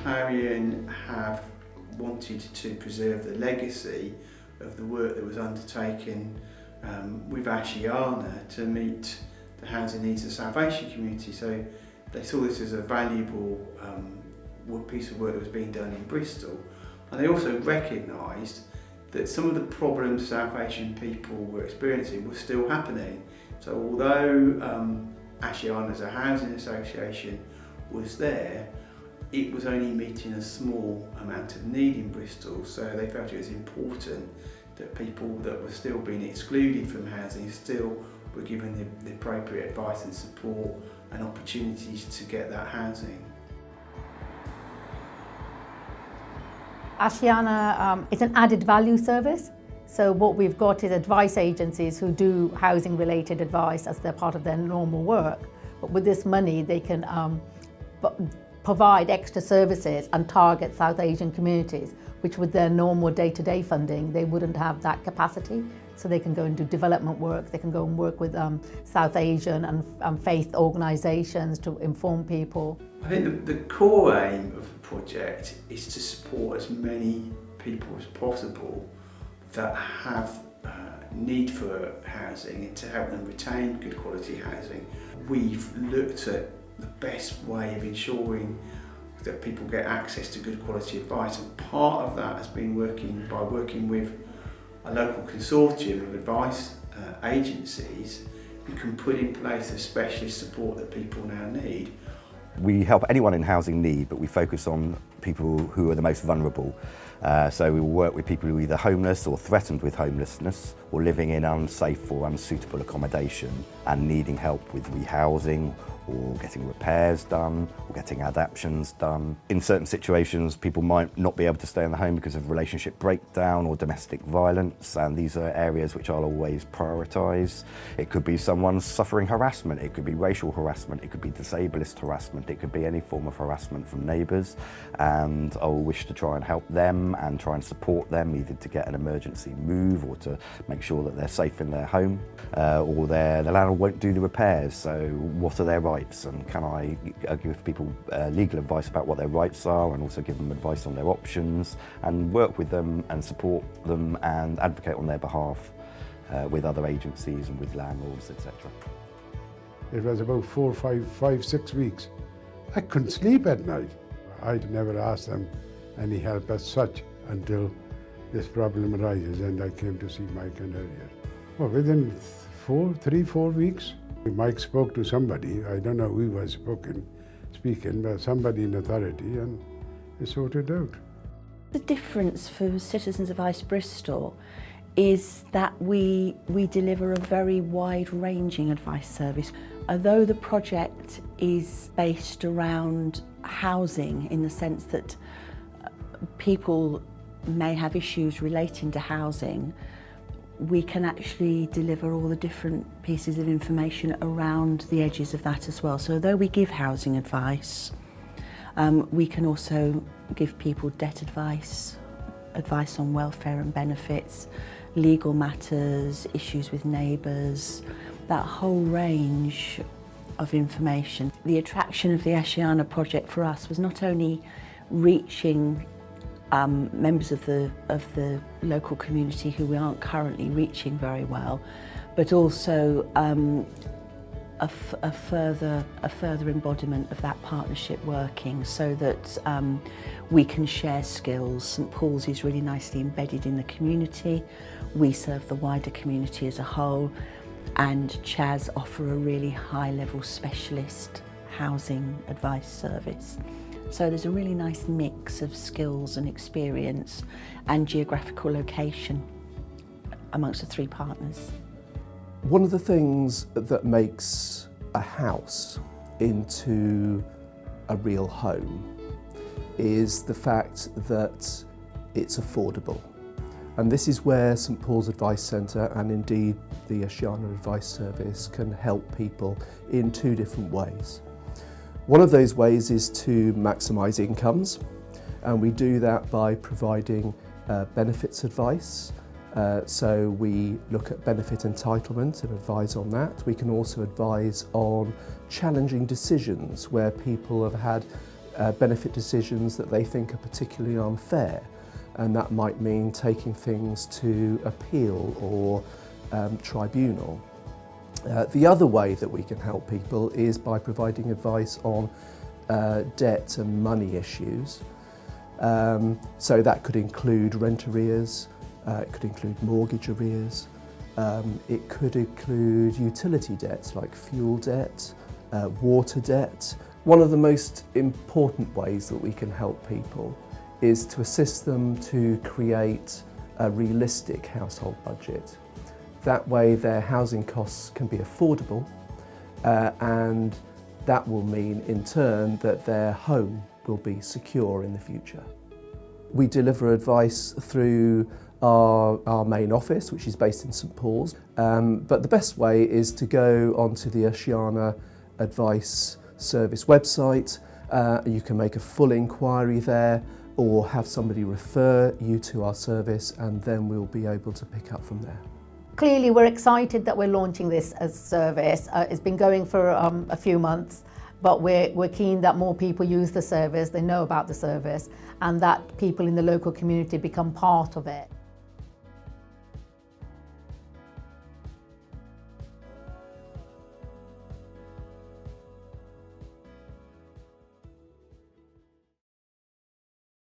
Ashayana have wanted to preserve the legacy of the work that was undertaken with Ashayana to meet the housing needs of the South Asian community. So they saw this as a valuable piece of work that was being done in Bristol, and they also recognised that some of the problems South Asian people were experiencing were still happening. So although Ashayana as a housing association was there, it was only meeting a small amount of need in Bristol, so they felt it was important that people that were still being excluded from housing still were given the appropriate advice and support and opportunities to get that housing. Ashayana is an added value service. So what we've got is advice agencies who do housing related advice as they're part of their normal work. But with this money they can provide extra services and target South Asian communities, which with their normal day-to-day funding, they wouldn't have that capacity. So they can go and do development work, they can go and work with South Asian and faith organisations to inform people. I think the core aim of the project is to support as many people as possible that have need for housing and to help them retain good quality housing. We've looked at the best way of ensuring that people get access to good quality advice, and part of that has been working with a local consortium of advice agencies who can put in place the specialist support that people now need. We help anyone in housing need, but we focus on people who are the most vulnerable. So we will work with people who are either homeless or threatened with homelessness, or living in unsafe or unsuitable accommodation and needing help with rehousing or getting repairs done or getting adaptations done. In certain situations, people might not be able to stay in the home because of relationship breakdown or domestic violence, and these are areas which I'll always prioritise. It could be someone suffering harassment, it could be racial harassment, it could be disableist harassment, it could be any form of harassment from neighbours, and I'll wish to try and help them and try and support them either to get an emergency move or to make sure that they're safe in their home, or the landlord won't do the repairs, so what are their rights, and can I give people legal advice about what their rights are, and also give them advice on their options, and work with them and support them and advocate on their behalf with other agencies and with landlords, etc. It was about 6 weeks. I couldn't sleep at night. I'd never asked them any help as such until this problem arises, and I came to see Mike and Harriet. Well, within 3-4 weeks, Mike spoke to somebody, I don't know who was speaking, but somebody in authority, and it sorted out. The difference for Citizens Advice Bristol is that we deliver a very wide-ranging advice service. Although the project is based around housing in the sense that people may have issues relating to housing, we can actually deliver all the different pieces of information around the edges of that as well. So although we give housing advice, we can also give people debt advice, advice on welfare and benefits, legal matters, issues with neighbours, that whole range of information. The attraction of the Ashayana project for us was not only reaching members of the local community who we aren't currently reaching very well, but also a further embodiment of that partnership working, so that we can share skills. St Paul's is really nicely embedded in the community. We serve the wider community as a whole, and Chas offer a really high-level specialist housing advice service. So there's a really nice mix of skills and experience and geographical location amongst the three partners. One of the things that makes a house into a real home is the fact that it's affordable. And this is where St Paul's Advice Centre and indeed the Ashayana Advice Service can help people in two different ways. One of those ways is to maximise incomes, and we do that by providing benefits advice. So we look at benefit entitlement and advise on that. We can also advise on challenging decisions where people have had benefit decisions that they think are particularly unfair, and that might mean taking things to appeal or tribunal. The other way that we can help people is by providing advice on debt and money issues. So that could include rent arrears, it could include mortgage arrears, it could include utility debts like fuel debt, water debt. One of the most important ways that we can help people is to assist them to create a realistic household budget. That way their housing costs can be affordable, and that will mean in turn that their home will be secure in the future. We deliver advice through our main office, which is based in St Paul's, but the best way is to go onto the Ashayana Advice Service website. You can make a full inquiry there or have somebody refer you to our service, and then we'll be able to pick up from there. Clearly we're excited that we're launching this as a service. It's been going for a few months, but we're keen that more people use the service, they know about the service, and that people in the local community become part of it.